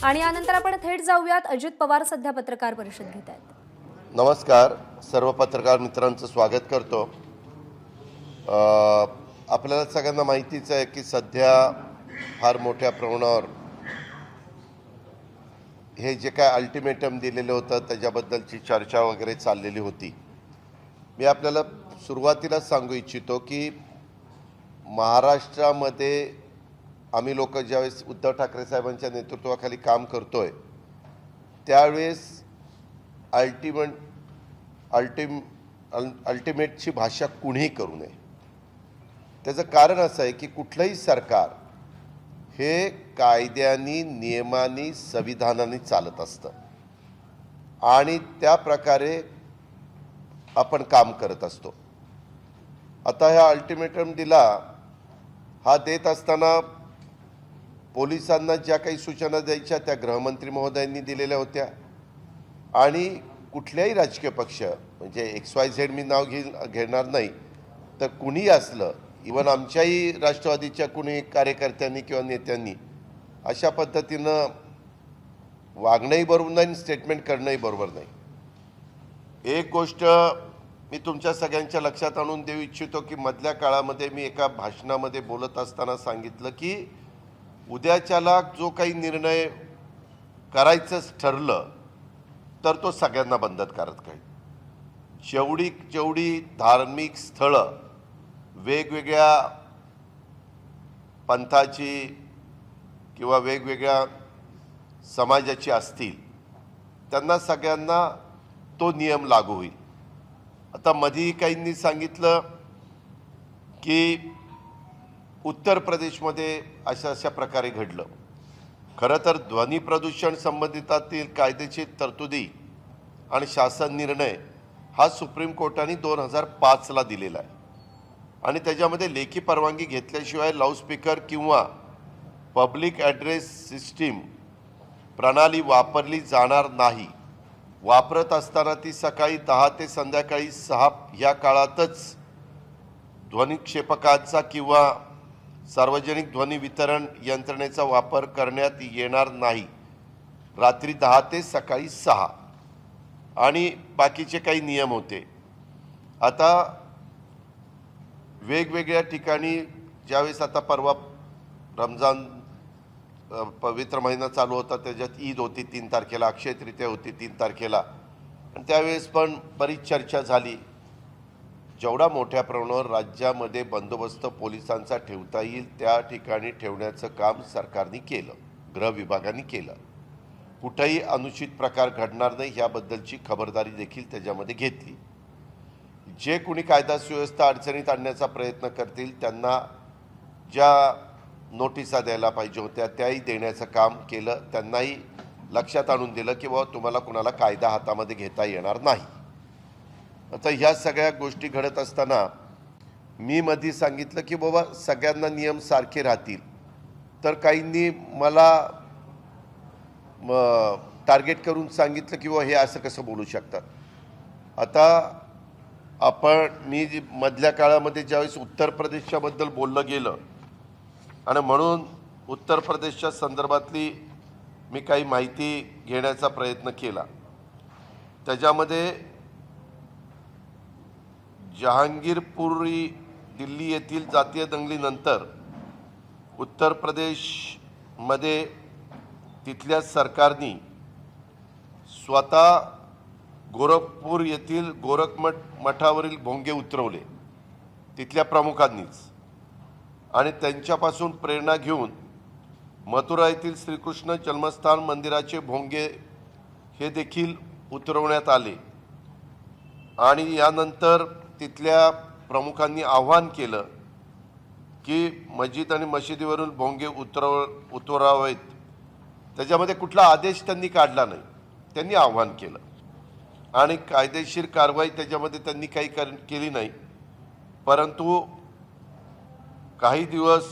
आणि यानंतर आपण थेट जाऊयात, अजित पवार सध्या पत्रकार परिषद घेत आहेत। नमस्कार, सर्व पत्रकार मित्रांचं स्वागत करतो। आपल्याला सगळ्यांना माहितीच आहे की सध्या फार मोठ्या प्रमाणावर हे जे काय अल्टिमेटम दिलेलं होतं त्याच्याबद्दलची चर्चा वगैरे चाललेली होती। मी आपल्याला सुरुवातीलाच सांगू इच्छितो की महाराष्ट्रामध्ये आम्ही लोक ज्यावेळेस उद्धव ठाकरे साहेबांच्या नेतृत्वाखाली काम करतोय त्यावेळेस अल्टिमेटची भाषा कुणीही करू नये। त्याचं कारण असं आहे की कुठलंही सरकार हे कायद्यानी, नियमांनी, संविधानाने चालत असतं आणि त्या प्रकारे आपण काम करत असतो। आता हा अल्टिमेटम दिला, हा देत असताना पोलिसांना ज्या काही सूचना द्यायच्या त्या गृहमंत्री महोदयांनी दिलेल्या होत्या आणि कुठल्याही राजकीय पक्ष म्हणजे XYZ मी नाव घेणार नाही तर कुणी असलं, इवन आमच्याही राष्ट्रवादीच्या कुणी कार्यकर्त्यांनी किंवा नेत्यांनी अशा पद्धतीनं वागणंही बरोबर नाही, स्टेटमेंट करणंही बरोबर नाही। एक गोष्ट मी तुमच्या सगळ्यांच्या लक्षात आणून देऊ इच्छितो की मधल्या काळामध्ये मी एका भाषणामध्ये बोलत असताना सांगितलं की उद्याच्याला जो काही निर्णय करायचंच ठरलं तर तो सगळ्यांना बंधनकारक आहे। जेवढी धार्मिक स्थळं वेगवेगळ्या पंथाची किंवा वेगवेगळ्या समाजाची असतील त्यांना सगळ्यांना तो नियम लागू होईल। आता मधी काहींनी सांगितलं की उत्तर प्रदेशमध्ये अशा प्रकारे घडलं। खरं तर ध्वनी प्रदूषण संबंधितातील कायदेशीर तरतुदी आणि शासन निर्णय हा सुप्रीम कोर्टाने 2005ला दिलेला आहे आणि त्याच्यामध्ये लेखी परवानगी घेतल्याशिवाय लाऊडस्पीकर किंवा पब्लिक ॲड्रेस सिस्टीम प्रणाली वापरली जाणार नाही। वापरत असताना ती सकाळी 10 ते संध्याकाळी 6 या काळातच ध्वनिक्षेपकाचा किंवा सार्वजनिक ध्वनी वितरण यंत्रणेचा वापर करण्यात येणार नाही। रात्री 10 ते सकाळी 6 आणि बाकीचे काही नियम होते। आता वेगवेगळ्या ठिकाणी ज्यावेळेस आता परवा रमजान पवित्र महिना चालू होता, त्याच्यात ईद होती 3 तारखेला, अक्षय तृतीया होती 3 तारखेला आणि त्यावेळेस पण बरीच चर्चा झाली। जेवढा मोठ्या प्रमाणावर राज्यामध्ये बंदोबस्त पोलिसांचा ठेवता येईल त्या ठिकाणी ठेवण्याचं काम सरकारने केलं, गृह विभागाने केलं। कुठेही अनुचित प्रकार घडणार नाही याबद्दलची खबरदारी देखील त्याच्यामध्ये घेतली। जे कोणी कायदा सुव्यवस्था अडचणीत आणण्याचा प्रयत्न करतील त्यांना ज्या नोटिसा द्यायला पाहिजे होत्या त्याही देण्याचं काम केलं। त्यांनाही लक्षात आणून दिलं की बाबा तुम्हाला कुणाला कायदा हातामध्ये घेता येणार नाही। आता ह्या सगळ्या गोष्टी घडत असताना मी मधी सांगितलं की बाबा सगळ्यांना नियम सारखे राहतील, तर काहींनी मला टार्गेट करून सांगितलं की बाबा हे असं कसं बोलू शकतात। आता मी मधल्या काळामध्ये ज्यावेळेस उत्तर प्रदेशच्याबद्दल बोललं गेलं आणि म्हणून उत्तर प्रदेशच्या संदर्भातली मी काही माहिती घेण्याचा प्रयत्न केला। त्याच्यामध्ये जहांगीरपुरी दिल्ली येथील जातीय दंगलीनंतर उत्तर प्रदेशमध्ये तिथल्या सरकारने स्वतः गोरखपूर येथील गोरखमठ मठावरील भोंगे उतरवले तिथल्या प्रमुखांनीच आणि त्यांच्यापासून प्रेरणा घेऊन मथुरा येथील श्रीकृष्ण जन्मस्थान मंदिराचे भोंगे हे देखील उतरवण्यात आले आणि यानंतर तिथल्या प्रमुखांनी आव्हान केलं की मस्जिद आणि मशिदीवरून भोंगे उतरवावेत। त्याच्यामध्ये कुठला आदेश त्यांनी काढला नाही, त्यांनी आव्हान केलं आणि कायदेशीर कारवाई त्याच्यामध्ये त्यांनी काही केली नाही। परंतु काही दिवस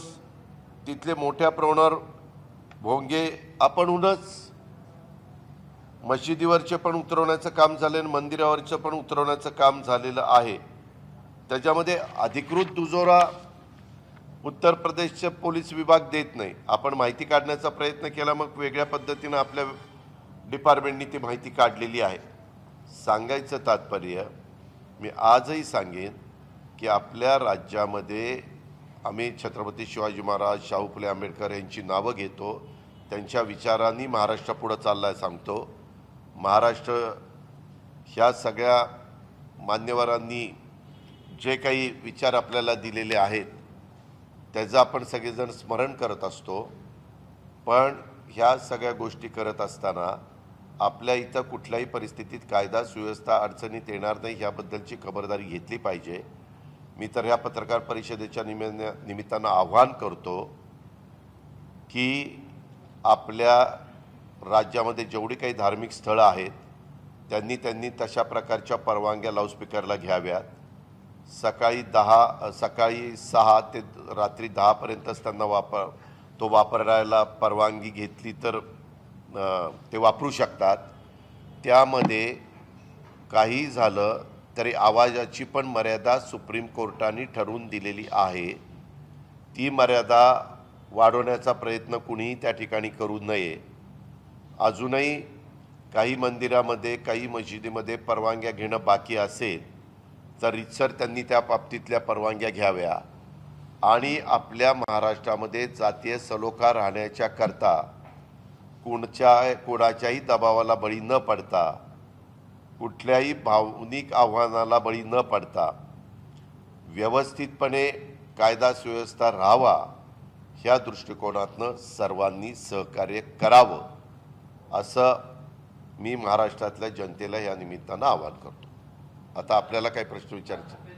तिथले मोठ्या प्रमाणावर भोंगे आपणहूनच मशिदीवरचे पण उतरवण्याचं काम झालं आणि मंदिरावरचं पण उतरवण्याचं काम झालेलं आहे। त्याच्यामध्ये अधिकृत दुजोरा उत्तर प्रदेशचे पोलीस विभाग देत नाही. आपण माहिती काढण्याचा प्रयत्न केला, मग वेगळ्या पद्धतीनं आपल्या डिपार्टमेंटनी ती माहिती काढलेली आहे. सांगायचं तात्पर्य मी आजही सांगेन की आपल्या राज्यामध्ये आम्ही छत्रपती शिवाजी महाराज, शाहू फुले आंबेडकर यांची नावं घेतो, त्यांच्या विचारांनी महाराष्ट्र पुढं चाललाय सांगतो. महाराष्ट्र ह्या सगळ्या मान्यवरांनी जे काही विचार आपल्याला दिलेले आहेत त्याचं आपण सगळेजण स्मरण करत असतो. पण ह्या सगळ्या गोष्टी करत असताना आपल्या इथं कुठल्याही परिस्थितीत कायदा सुव्यवस्था अडचणीत येणार नाही ह्याबद्दलची खबरदारी घेतली पाहिजे. मी तर ह्या पत्रकार परिषदेच्या निमित्तानं आव्हान करतो की आपल्या राज्यामध्ये जेवढी काही धार्मिक स्थळं आहेत त्यांनी तशा प्रकारच्या परवानग्या लाऊडस्पीकरला घ्याव्यात. सकाळी 6 ते रात्री 10पर्यंतच त्यांना वापरायला परवानगी घेतली तर ते वापरू शकतात. त्यामध्ये काही झालं तरी आवाजाची पण मर्यादा सुप्रीम कोर्टाने ठरवून दिलेली आहे. ती मर्यादा वाढवण्याचा प्रयत्न कुणीही त्या ठिकाणी करू नये. अजूनही काही मंदिरामध्ये, काही मशिदीमध्ये परवानग्या घेणं बाकी असेल तर रीतसर त्यांनी त्या बाबतीतल्या परवानग्या घ्याव्या. आणि आपल्या महाराष्ट्रामध्ये जातीय सलोखा राहण्याच्या करता कोणाच्याही दबावाला बळी न पडता, कुठल्याही भावनिक आव्हानाला बळी न पडता व्यवस्थितपणे कायदा सुव्यवस्था राहावा ह्या दृष्टिकोनातनं सर्वांनी सहकार्य करावं असं मी महाराष्ट्रातल्या जनतेला या निमित्तानं आवाहन करतो. आता आपल्याला काही प्रश्न विचारायचे?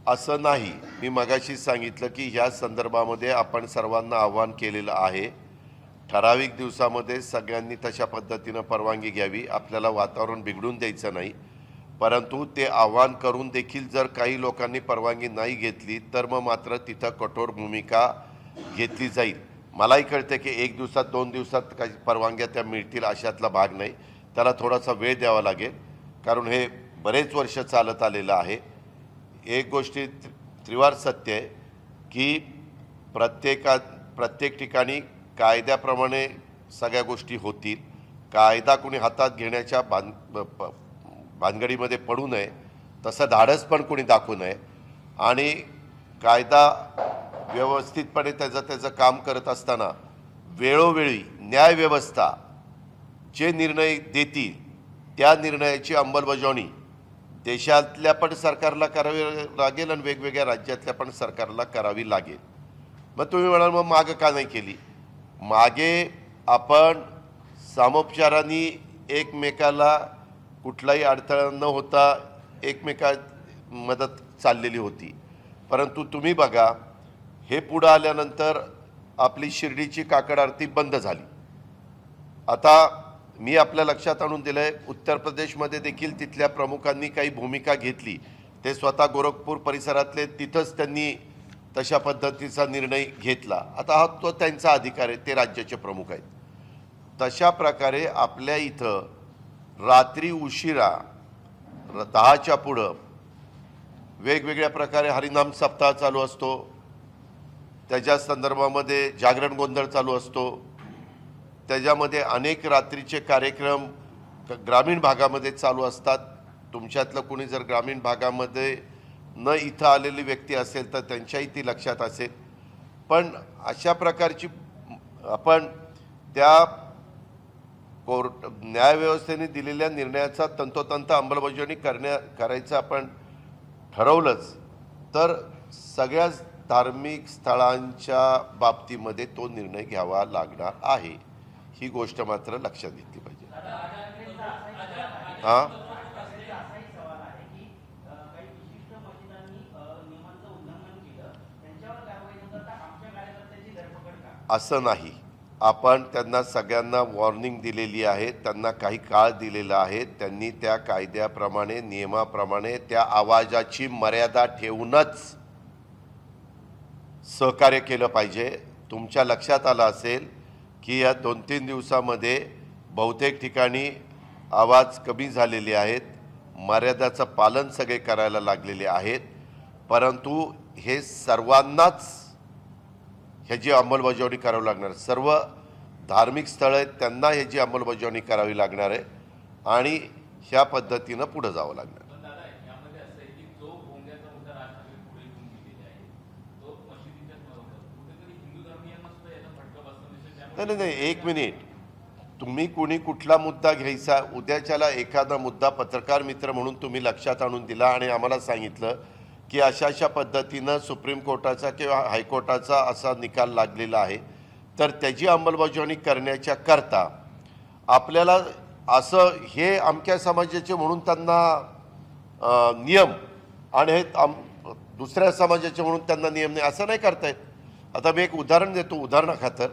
असं नाही. मी मगाशी सांगितलं की ह्या संदर्भामध्ये आपण सर्वांना आव्हान केलेलं आहे. ठराविक दिवसामध्ये सगळ्यांनी तशा पद्धतीनं परवानगी घ्यावी. आपल्याला वातावरण बिघडून द्यायचं नाही. परंतु ते आव्हान करून देखील जर काही लोकांनी परवानगी नाही घेतली तर मग मात्र तिथं कठोर भूमिका घेतली जाईल. मलाही कळतं की 1 दिवसात 2 दिवसात काही परवानग्या त्या मिळतील अशातला भाग नाही. त्याला थोडासा वेळ द्यावा लागेल, कारण हे बरेच वर्ष चालत आलेलं आहे. एक गोष्टी त्रिवार सत्य आहे की प्रत्येक ठिकाणी कायद्याप्रमाणे सगळ्या गोष्टी होतील. कायदा कोणी हातात घेण्याच्या भानगडीमध्ये पडू नये, तसं धाडस पण कोणी दाखवू नये. आणि कायदा व्यवस्थितपणे त्याचं काम करत असताना वेळोवेळी न्यायव्यवस्था जे निर्णय देतील त्या निर्णयाची अंमलबजावणी देशातल्या पण सरकारला करावी लागेल आणि वेगवेगळ्या राज्यातल्या पण सरकारला करावी लागेल. मग तुम्ही म्हणाल मग मागं का नाही केली? मागे आपण सामोपचाराने एकमेकाला कुठलाही अडथळा न होता मदत चाललेली होती. परंतु तुम्ही बघा, हे पुढं आल्यानंतर आपली शिर्डीची काकड आरती बंद झाली. आता मी आपल्या लक्षात आणून दिलं आहे, उत्तर प्रदेशमध्ये देखील तिथल्या प्रमुखांनी काही भूमिका घेतली. ते स्वतः गोरखपूर परिसरातले तिथंच त्यांनी तशा पद्धतीचा निर्णय घेतला. आता हा तो त्यांचा अधिकार आहे, ते राज्याचे प्रमुख आहेत. तशा प्रकारे आपल्या इथं रात्री उशिरा 10च्या पुढं वेगवेगळ्या प्रकारे हरिनाम सप्ताह चालू असतो. त्याच्या संदर्भामध्ये जागरण गोंधळ चालू असतो. त्याच्यामध्ये अनेक रात्रीचे कार्यक्रम ग्रामीण भागामध्ये चालू असतात. तुमच्यातलं कोणी जर ग्रामीण भागामध्ये न इथं आलेली व्यक्ती असेल तर त्यांच्याही ती लक्षात असेल. पण अशा प्रकारची आपण त्या न्यायव्यवस्थेने दिलेल्या निर्णयाचा तंतोतंत अंमलबजावणी करायचं आपण ठरवलंच तर सगळ्याच धार्मिक स्थळांच्या बाबतीमध्ये तो निर्णय घ्यावा लागणार आहे. ही गोष्ट मात्र लक्षात घेतली पाहिजे. हां, असं नाही. आपण त्यांना सगळ्यांना वॉर्निंग दिलेली आहे, त्यांना काही काळ दिलेला आहे. त्यांनी त्या कायद्याप्रमाणे नियमाप्रमाणे त्या आवाजाची मर्यादा ठेवूनच सहकार्य केलं पाहिजे. तुमच्या लक्षात आलं असेल की या 2-3 दिवसामध्ये बहुतेक ठिकाणी आवाज कमी झालेले आहेत, मर्यादाचं पालन सगळे करायला लागलेले आहेत, परंतु हे सर्वांनाच ह्याची अंमलबजावणी करावी लागणार. सर्व धार्मिक स्थळं आहेत त्यांना ह्याची अंमलबजावणी करावी लागणार आहे आणि ह्या पद्धतीनं पुढे जावं लागणार. नाही, एक मिनिट. तुम्ही कुणी कुठला मुद्दा घ्यायचा, उद्याच्याला एखादा मुद्दा पत्रकार मित्र म्हणून तुम्ही लक्षात आणून दिला आणि आम्हाला सांगितलं की अशा पद्धतीनं सुप्रीम कोर्टाचा किंवा हायकोर्टाचा असा निकाल लागलेला आहे, तर त्याची अंमलबजावणी करण्याच्या करता आपल्याला असं हे अमक्या समाजाचे म्हणून त्यांना नियम आणि हे दुसऱ्या समाजाचे म्हणून त्यांना नियम नाही असं नाही करता येत. आता मी एक उदाहरण देतो. उदाहरणाखातर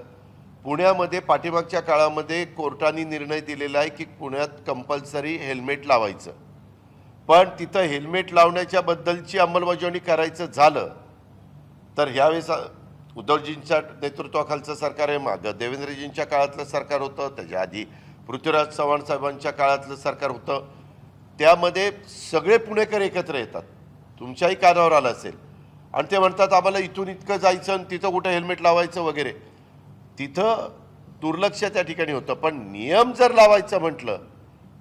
पुण्यामध्ये पाठीमागच्या काळामध्ये कोर्टाने निर्णय दिलेला आहे की पुण्यात कंपल्सरी हेल्मेट लावायचं, पण तिथं हेल्मेट लावण्याच्या बद्दलची अंमलबजावणी करायचं झालं तर ह्यावेळेस उद्धवजींच्या नेतृत्वाखालचं सरकार आहे, मागं देवेंद्रजींच्या काळातलं सरकार होतं, त्याच्या आधी पृथ्वीराज चव्हाण साहेबांच्या काळातलं सरकार होतं. त्यामध्ये सगळे पुणेकर एकत्र येतात, तुमच्याही कानावर आलं असेल, आणि ते म्हणतात आम्हाला इथून इतकं जायचं आणि तिथं कुठं हेल्मेट लावायचं वगैरे. तिथं दुर्लक्ष त्या ठिकाणी होतं. पण नियम जर लावायचं म्हटलं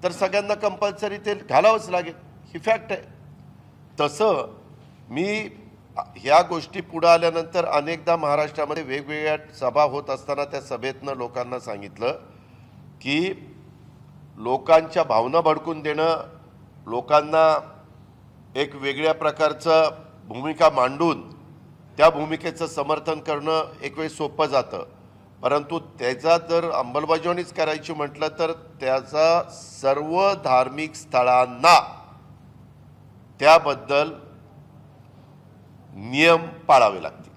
तर सगळ्यांना कंपल्सरी ते घालावंच लागेल, ही फॅक्ट आहे. तसं मी ह्या गोष्टी पुढे आल्यानंतर अनेकदा महाराष्ट्रामध्ये वेगवेगळ्या सभा होत असताना त्या सभेतनं लोकांना सांगितलं की लोकांच्या भावना भडकून देणं, लोकांना एक वेगळ्या प्रकारचं भूमिका मांडून त्या भूमिकेचं समर्थन करणं एक वेळ सोपं जातं, परंतु त्याचा जर अंमलबजावणीच करायची म्हटलं तर त्याचा सर्व धार्मिक स्थळांना त्याबद्दल नियम पाळावे लागतील.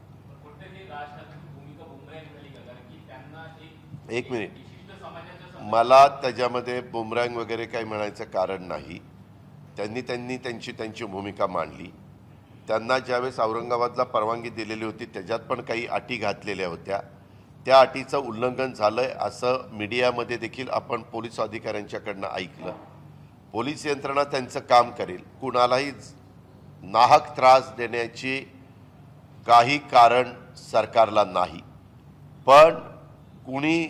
एक मिनिट, मला त्याच्यामध्ये बुमरँग वगैरे काही म्हणायचं कारण नाही. त्यांनी त्यांची भूमिका मांडली. त्यांना ज्यावेळेस औरंगाबादला परवानगी दिलेली होती त्याच्यात पण काही अटी घातलेल्या होत्या, त्या अटीचं उल्लंघन झालंय असं मीडियामध्ये देखील आपण पोलीस अधिकाऱ्यांच्याकडनं ऐकलं. पोलीस यंत्रणा त्यांचं काम करेल, कुणालाही नाहक त्रास देण्याची काही कारण सरकारला नाही, पण कुणी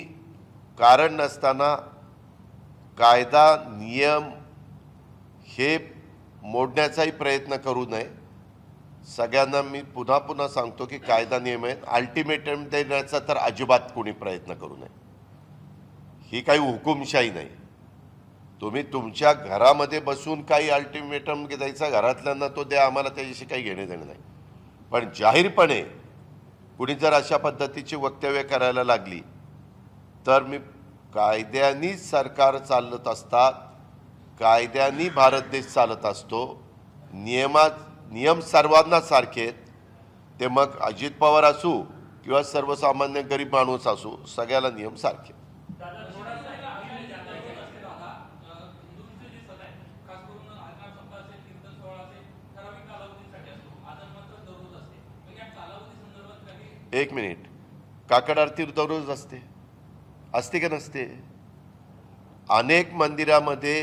कारण नसताना कायदा नियम हे मोडण्याचाही प्रयत्न करू नये. सगळ्यांना मी पुन्हा पुन्हा सांगतो की कायदा नियम आहेत, अल्टिमेटम देण्याचा तर अजिबात कोणी प्रयत्न करू नये. ही काही हुकुमशाही नाही. तुम्ही तुमच्या घरामध्ये बसून काही अल्टिमेटम द्यायचा घरातल्यांना तो द्या, आम्हाला त्याच्याशी काही घेणे देणे नाही. पण जाहीरपणे कुणी जर अशा पद्धतीची वक्तव्य करायला लागली तर मी कायद्यानी सरकार चालत असतात, कायद्यानी भारत देश चालत असतो, नियम सर्वांना सारखे आहेत. ते मग अजित पवार असू किंवा सर्वसामान्य गरीब माणूस असू, सगळ्याला नियम सारखे. एक मिनिट, काकड आरती दररोज असते का नसते? अनेक मंदिरामध्ये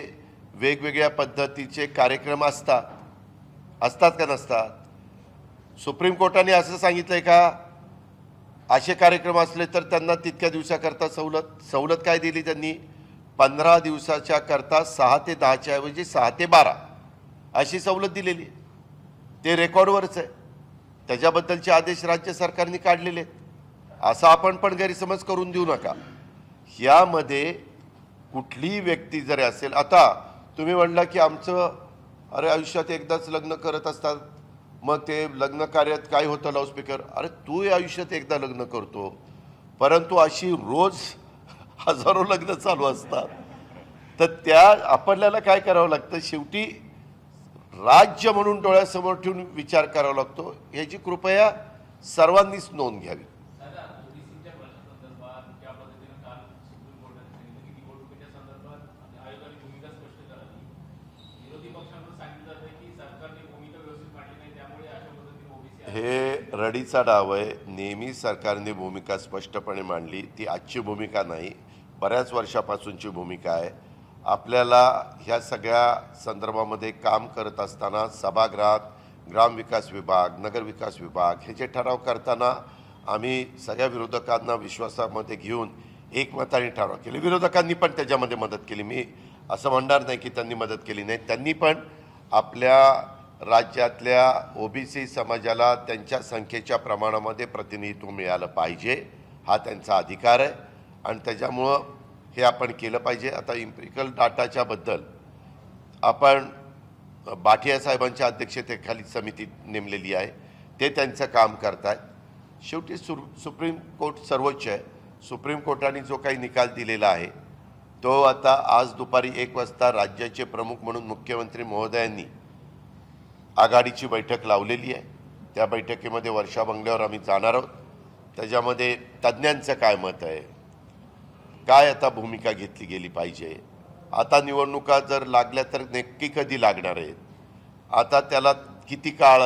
वेगवेगळ्या पद्धतीचे कार्यक्रम असतात का नसतात? सुप्रीम कोर्टाने असं सांगितलंय का असे कार्यक्रम असले तर त्यांना तितक्या दिवसाकरता सवलत काय दिली त्यांनी? 15 दिवसाच्या करता 6 ते 10च्या ऐवजी 6 ते 12 अशी सवलत दिलेली. ते रेकॉर्डवरच आहे. त्याच्याबद्दलचे आदेश राज्य सरकारने काढलेले आहेत. असा आपण पण गैरसमज करून देऊ नका. यामध्ये कुठलीही व्यक्ती जरी असेल, आता तुम्ही म्हणला की आमचं अरे आयुष्यात एकदाच लग्न करत असतात, मग ते लग्न कार्यात काय होतं लाऊडस्पीकर. अरे तू आयुष्यात एकदा लग्न करतो, परंतु अशी रोज हजारो लग्न चालू असतात, तर त्या आपल्याला काय करावं लागतं? शेवटी राज्य म्हणून डोळ्यासमोर ठेवून विचार करावा लागतो. याची कृपया सर्वांनीच नोंद घ्यावी. हे रडीचा डाव आहे. नेहमी सरकारने भूमिका स्पष्टपणे मांडली, ती आजची भूमिका नाही. बऱ्याच वर्षापासूनची भूमिका आहे. आपल्याला ह्या सगळ्या संदर्भामध्ये काम करत असताना सभागृहात ग्रामविकास विभाग, नगरविकास विभाग हे जे ठराव करताना आम्ही सगळ्या विरोधकांना विश्वासामध्ये घेऊन एकमताने ठराव केले. विरोधकांनी पण त्याच्यामध्ये मदत केली. मी असं म्हणणार नाही की त्यांनी मदत केली नाही. त्यांनी पण आपल्या राज्यातल्या ओबीसी समाजाला त्यांच्या संख्येच्या प्रमाणामध्ये प्रतिनिधित्व मिळालं पाहिजे, हा त्यांचा अधिकार आहे आणि त्याच्यामुळं हे आपण केलं पाहिजे. आता इम्पिरिकल डाटाच्या बद्दल आपण बाठिया साहेबांच्या अध्यक्षतेखाली समिती नेमलेली आहे. ते त्यांचं काम करत आहेत. शेवटी सुप्रीम कोर्ट सर्वोच्च आहे. सुप्रीम कोर्टाने जो काही निकाल दिलेला आहे तो आता आज दुपारी 1 वाजता राज्याचे प्रमुख म्हणून मुख्यमंत्री महोदयांनी आघाडीची बैठक लावलेली आहे. त्या बैठकीमध्ये वर्षा बंगल्यावर आम्ही जाणार आहोत. त्याच्यामध्ये तज्ज्ञांचं काय मत आहे, काय आता भूमिका घेतली गेली पाहिजे, आता निवडणुका जर लागल्या तर नक्की कधी लागणार आहेत, आता त्याला किती काळ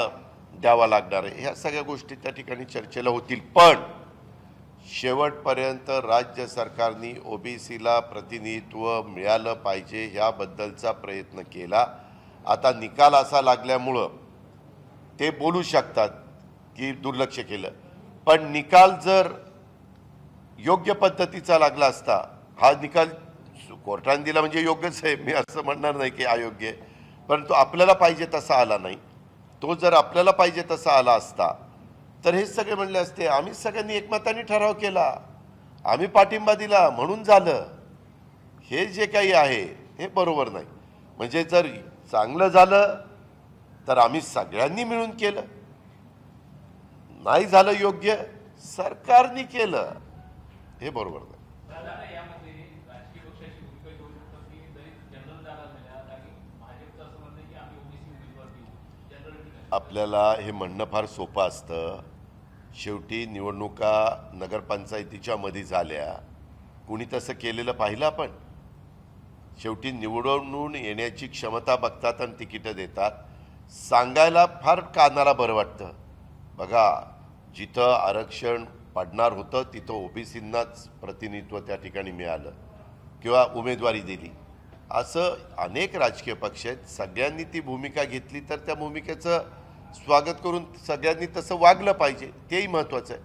द्यावा लागणार आहे, ह्या सगळ्या गोष्टी त्या ठिकाणी चर्चेला होतील. पण शेवटपर्यंत राज्य सरकारने ओबीसीला प्रतिनिधित्व मिळालं पाहिजे ह्याबद्दलचा प्रयत्न केला. आता निकाल असा लागल्यामुळं ते बोलू शकतात की दुर्लक्ष केलं, पण निकाल जर योग्य पद्धतीचा लागला असता, हा निकाल कोर्टाने दिला म्हणजे योग्यच आहे, मी असं म्हणणार नाही की अयोग्य आहे, परंतु आपल्याला पाहिजे तसा आला नाही. तो जर आपल्याला पाहिजे तसा आला असता तर हे सगळे म्हणले असते आम्ही सगळ्यांनी एकमताने ठराव केला, आम्ही पाठिंबा दिला म्हणून झालं. हे जे काही आहे हे बरोबर नाही. म्हणजे जर चांगलं झालं तर आम्ही सगळ्यांनी मिळून केलं, नाही झालं योग्य सरकारने केलं, हे बरोबर नाही. आपल्याला हे म्हणणं फार सोपं असतं. शेवटी निवडणुका नगरपंचायतीच्या मध्ये झाल्या, कुणी तसं केलेलं पाहिलं आपण. शेवटी निवडून येण्याची क्षमता बघतात आणि तिकीटं देतात. सांगायला फार कानाला बरं वाटतं. बघा, जिथं आरक्षण पडणार होतं तिथं ओबीसींनाच प्रतिनिधित्व त्या ठिकाणी मिळालं किंवा उमेदवारी दिली. असं अनेक राजकीय पक्ष आहेत. सगळ्यांनी ती भूमिका घेतली तर त्या भूमिकेचं स्वागत करून सगळ्यांनी तसं वागलं पाहिजे, तेही महत्त्वाचं आहे.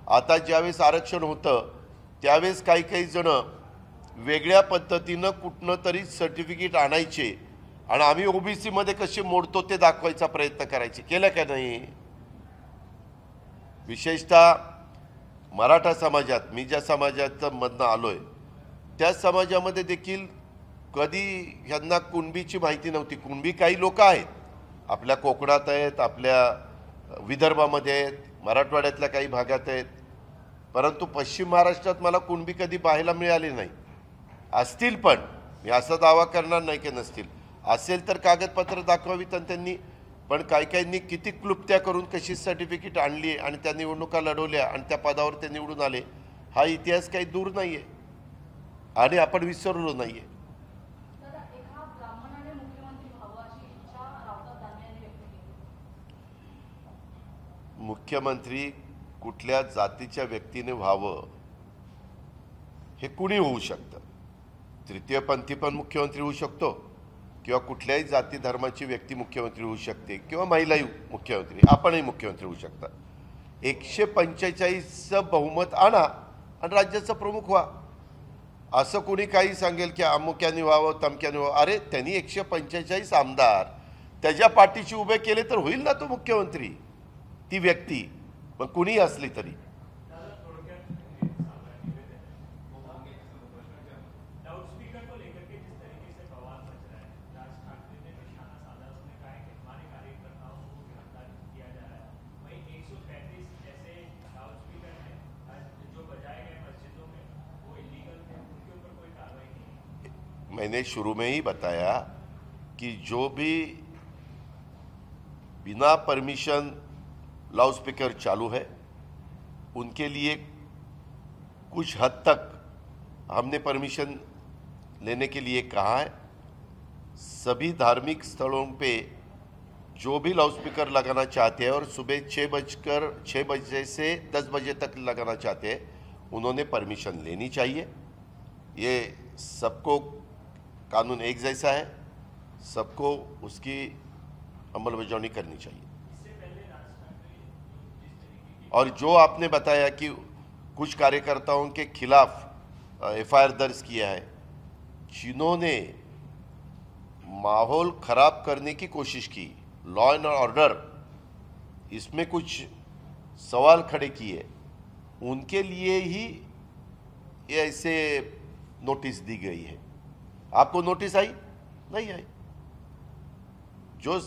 आता ज्यावेळेस आरक्षण होतं त्यावेळेस काही काही जण वेगळ्या पद्धतीनं कुठनं तरी सर्टिफिकेट आणायचे आणि आम्ही ओबीसीमध्ये कसे मोडतो ते दाखवायचा प्रयत्न करायचे. केलं का नाही? विशेषतः मराठा समाजात, मी ज्या समाजाचं मधनं आलोय त्या समाजामध्ये देखील कधी ह्यांना कुणबीची माहिती नव्हती. कुणबी काही लोक आहेत, आपल्या कोकणात आहेत, आपल्या विदर्भामध्ये आहेत, मराठवाड्यातल्या काही भागात आहेत, परंतु पश्चिम महाराष्ट्रात मला कुणबी कधी पाहायला मिळाली नाही. असतील पण मी असा दावा करणार नाही की नसतील. असेल तर कागदपत्र दाखवावीत आणि त्यांनी, पण काही काहींनी किती क्लुप्त्या करून कशी सर्टिफिकेट आणली आणि त्या निवडणुका लढवल्या आणि त्या पदावर ते निवडून आले. हा इतिहास काही दूर नाही आहे आणि आपण विसरलो नाही आहे. मुख्यमंत्री कुठल्या जातीच्या व्यक्तीने व्हावं हे कुणी होऊ शकतं. तृतीयपंथी पण मुख्यमंत्री होऊ शकतो किंवा कुठल्याही जाती धर्माची व्यक्ती मुख्यमंत्री होऊ शकते किंवा महिलाही मुख्यमंत्री, आपणही मुख्यमंत्री होऊ शकतात. 145 बहुमत आणा आणि राज्याचा प्रमुख व्हा. असं कोणी काही सांगेल की अमुक्याने व्हावं तमक्याने व्हावं, अरे त्यांनी 145 आमदार त्याच्या पाठीशी उभे केले तर होईल ना तो मुख्यमंत्री, ती व्यक्ती पण कुणी असली तरी. मैंने शुरू में ही बताया कि जो भी बिना परमिशन लाउड स्पीकर चालू है उनके लिए कुछ हद तक हमने परमिशन लेने के लिए कहा है. सभी धार्मिक स्थलों पे जो भी लाउड स्पीकर लगाना चाहते हैं और सुबह 6 बजे से 10 बजे तक लगाना चाहते हैं उन्होंने परमिशन लेनी चाहिए. ये सबको कानून एक जैसा है, सबको उसकी अंमलबजावनी करनी चाहिए। और जो आपने बताया कि कुछ कार्यकर्ताओं के खिलाफ एफआईआर दर्ज किया है, जिन्होंने माहौल खराब करने की कोशिश की, लॉ एंड ऑर्डर इसमें कुछ सवाल खड़े किए, उनके लिए ही ये ऐसे नोटिस दी गई है। आपको नोटिस आई? नहीं आई। जो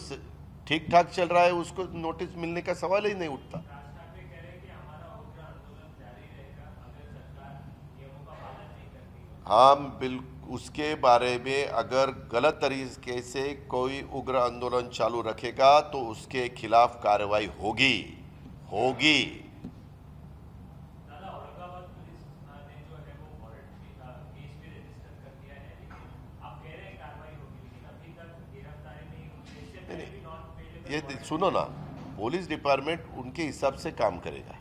ठीक ठाक चल रहा है उसको नोटिस मिलने का सवाल ही नहीं उठता। हम बिल्कुल उसके बारे में अगर गलत तरीके से कोई उग्र आंदोलन चालू रखेगा तो उसके खिलाफ कार्रवाई होगी होगी। ये सुनो ना, पुलिस डिपार्टमेंट उनके हिसाब से काम करेगा।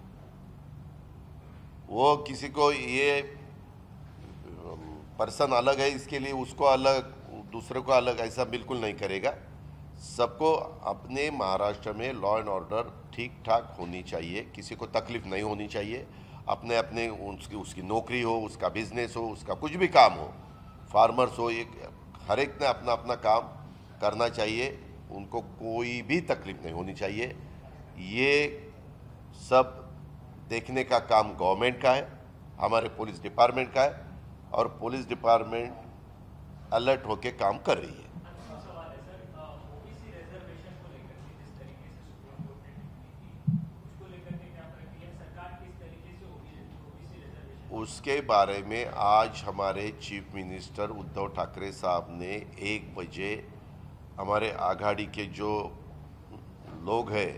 वो किसी को ये पर्सन अलग है इसके लिए उसको अलग, दूसरे को अलग, ऐसा बिल्कुल नहीं करेगा। सबको अपने महाराष्ट्र में लॉ एंड ऑर्डर ठीक ठाक होनी चाहिए, किसी को तकलीफ नहीं होनी चाहिए। अपने अपने उसकी नौकरी हो, उसका बिजनेस हो, उसका कुछ भी काम हो, फार्मर्स हो, एक हर एक ने अपना अपना काम करना चाहिए। उनको कोई भी तकलीफ नहीं होनी चाहिए। ये सब देखने का काम गवर्नमेंट का है, हमारे पुलिस डिपार्टमेंट का है, और पुलिस डिपार्टमेंट अलर्ट होके काम कर रही है। उसके बारे में आज हमारे चीफ मिनिस्टर उद्धव ठाकरे साहब ने 1 बजे हमारे आघाड़ी के जो लोग हैं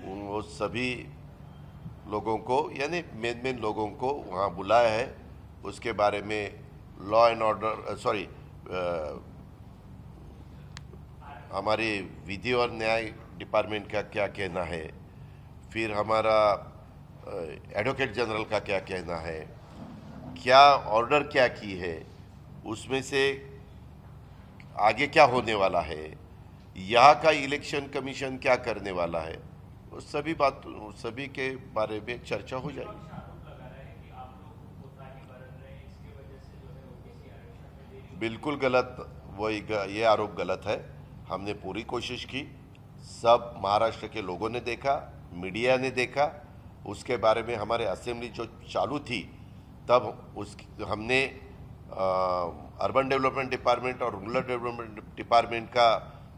वो सभी लोगों को, यानी मेन लोगों को वहाँ बुलाया है। उसके बारे में लॉ एंड ऑर्डर हमारे विधि और न्याय डिपार्टमेंट का क्या कहना है, फिर हमारा एडवोकेट जनरल का क्या कहना है, क्या ऑर्डर क्या की है, उसमें से आगे क्या होने वाला है, यहाँ का इलेक्शन कमीशन क्या करने वाला है, वो सभी के बारे में चर्चा हो जाएगी। बिल्कुल गलत, ये आरोप गलत है। हमने पूरी कोशिश की, सब महाराष्ट्र के लोगों ने देखा, मीडिया ने देखा। उसके बारे में हमारे असेंबली जो चालू थी तब हमने अर्बन डेवलपमेंट डिपार्टमेंट और रूरल डेवलपमेंट डिपार्टमेंट का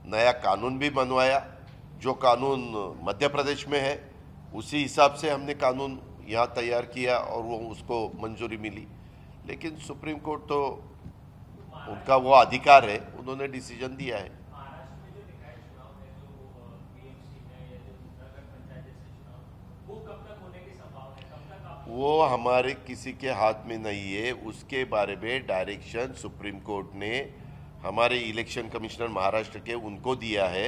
नया कानून भी बनवाया। जो कानून मध्य प्रदेश में है उसी हिसाब से हमने कानून यहाँ तैयार किया और वो उसको मंजूरी मिली। लेकिन सुप्रीम कोर्ट तो उनका वो अधिकार है, उन्होंने डिसीजन दिया है। वो हमारे किसी के हाथ में नहीं है। उसके बारे में डायरेक्शन सुप्रीम कोर्ट ने हमारे इलेक्शन कमिश्नर महाराष्ट्र के उनको दिया है।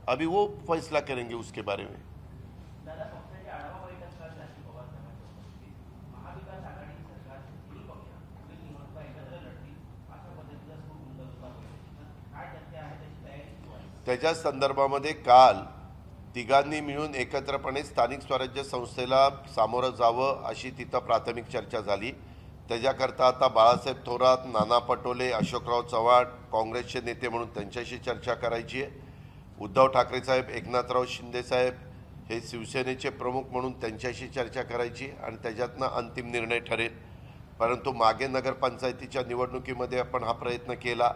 अभी वो फैसला करेंगे उसके बारे में। त्याच्या संदर्भामध्ये काल तिघांनी मिळून एकत्रपणे स्थानिक स्वराज्य संस्थेला सामोरं जावं अशी तिथं प्राथमिक चर्चा झाली। त्याच्याकरता आता बाळासाहेब थोरात, नाना पटोले, अशोकराव चव्हाण काँग्रेसचे नेते म्हणून त्यांच्याशी चर्चा करायची आहे। उद्धव ठाकरे साहेब, एकनाथराव शिंदे साहेब हे शिवसेनेचे प्रमुख म्हणून त्यांच्याशी चर्चा करायची आणि त्याच्यातनं अंतिम निर्णय ठरेल। परंतु मागे नगरपंचायतीच्या निवडणुकीमध्ये आपण हा प्रयत्न केला।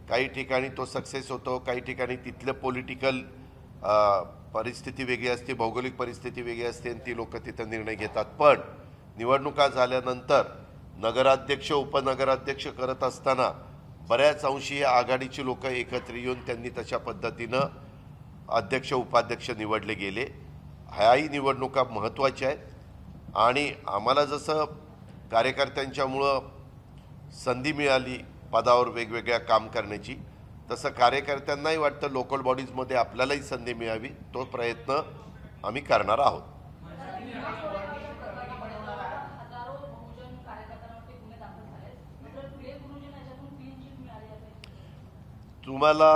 काही ठिकाणी तो सक्सेस होतो, काही ठिकाणी तिथलं पॉलिटिकल परिस्थिती वेगळी असते, भौगोलिक परिस्थिती वेगळी असते आणि ती लोक तिथं निर्णय घेतात। पण निवडणुका झाल्यानंतर नगराध्यक्ष उपनगराध्यक्ष करत असताना बऱ्याच अंशी आघाडीची लोक एकत्र येऊन त्यांनी तशा पद्धतीनं अध्यक्ष उपाध्यक्ष निवडले गेले। ह्याही निवडणुका महत्त्वाच्या आहेत आणि आम्हाला जसं कार्यकर्त्यांच्यामुळं संधी मिळाली पदावर वेगवेगळ्या काम करण्याची, तसं कार्यकर्त्यांनाही वाटतं लोकल बॉडीजमध्ये आपल्यालाही संधी मिळावी, तो प्रयत्न आम्ही करणार आहोत। तुम्हाला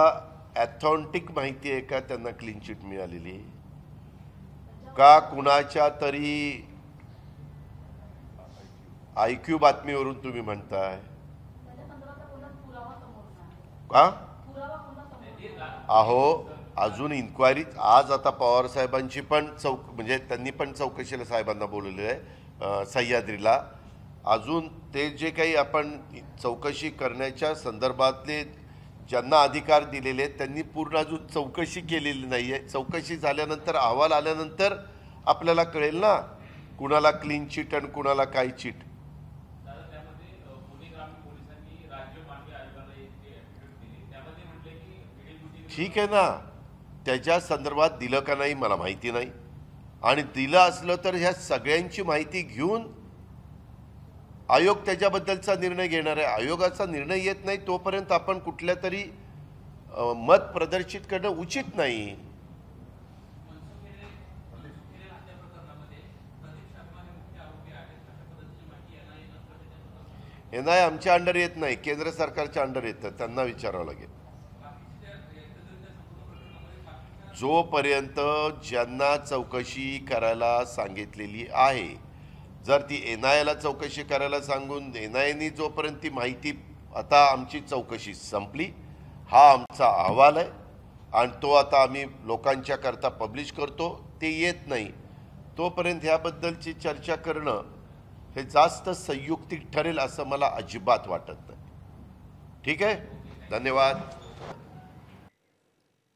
ॲथॉन्टिक माहिती आहे का त्यांना क्लीन चिट मिळालेली, का कुणाच्या तरी IQ बातमीवरून तुम्ही म्हणताय का? अहो अजून इन्क्वायरी आज आता पवार साहेबांची पण म्हणजे त्यांनी पण चौकशीला साहेबांना बोलवलेलं आहे सह्याद्रीला. अजून ते जे काही आपण चौकशी करण्याच्या संदर्भातले ज्यांना अधिकार दिलेले आहेत त्यांनी पूर्ण अजून चौकशी केलेली नाही आहे. चौकशी झाल्यानंतर अहवाल आल्यानंतर आपल्याला कळेल ना कुणाला क्लीन चिट आणि कुणाला काय चिट. ठीक आहे ना, त्याच्या संदर्भात दिलं का नाही मला माहिती नाही, आणि दिलं असलं तर ह्या सगळ्यांची माहिती घेऊन आयोग त्याच्याबद्दलचा निर्णय घेणार आहे. आयोगाचा निर्णय येत नाही तोपर्यंत आपण कुठल्या तरी मत प्रदर्शित करणं उचित नाही. NIA आमच्या अंडर येत नाही, केंद्र सरकारच्या अंडर येतं, त्यांना विचारावं लागेल. जोपर्यंत ज्यांना चौकशी करायला सांगितलेली आहे, जर ती NIAला चौकशी करायला सांगून NIAनी जोपर्यंत ती माहिती, आता आमची चौकशी संपली, हा आमचा अहवाल आहे आणि तो आता आम्ही लोकांच्या करता पब्लिश करतो, ते येत नाही तोपर्यंत ह्याबद्दलची चर्चा करणं हे जास्त संयुक्तिक ठरेल असं मला अजिबात वाटत नाही. ठीक आहे, धन्यवाद.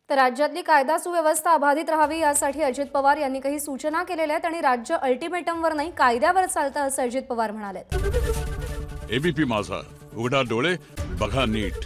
तर राज्यातली कायदा सुव्यवस्था अबाधित राहावी यासाठी अजित पवार यांनी काही सूचना केलेल्या आहेत आणि राज्य अल्टिमेटमवर नाही कायद्यावर चालतं असं अजित पवार म्हणाले. ABP माझा, उघडा डोळे बघा नीट.